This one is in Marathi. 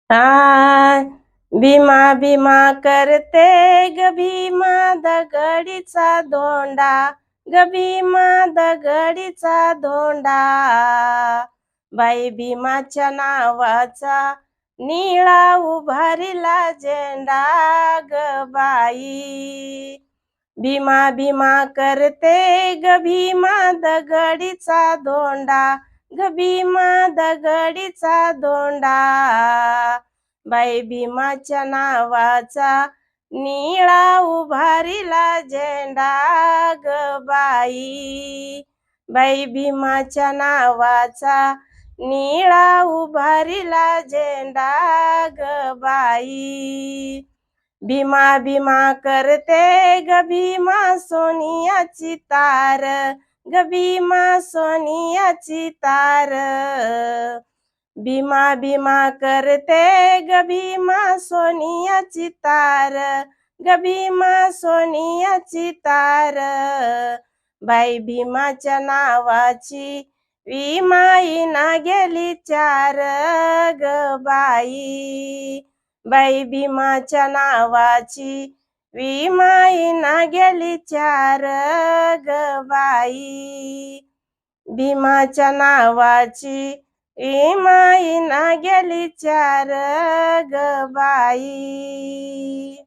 आ भीमा भीमा करते ग भीमा दगडीचा धोंडा ग भीमा दगडीचा धोंडा बाई भीमाच्या नावाचा निळा उभारिला झेंडा ग बाई भीमा भीमा करते ग भीमा दगडीचा धोंडा ग भीमा दगडीचा धोंडा बाई भीमाच्या नावाचा निळा उभारिला झेंडा ग बाई बाई भीमाच्या नावाचा निळा उभारिला झेंडा ग बाई भीमा भीमा करते ग भीमा सोनियाची तार ग भीमा सोनियाची तार भीमा भीमा करते ग भीमा सोनियाची तार ग भीमा सोनियाची तार बाई भीमाच्या नावाची विमाई ना गेली चार ग बाई बाई भीमाच्या नावाची विमाई ना गेली चार ग बाई भीमाच्या नावाची विमाई ना गेली चार ग बाई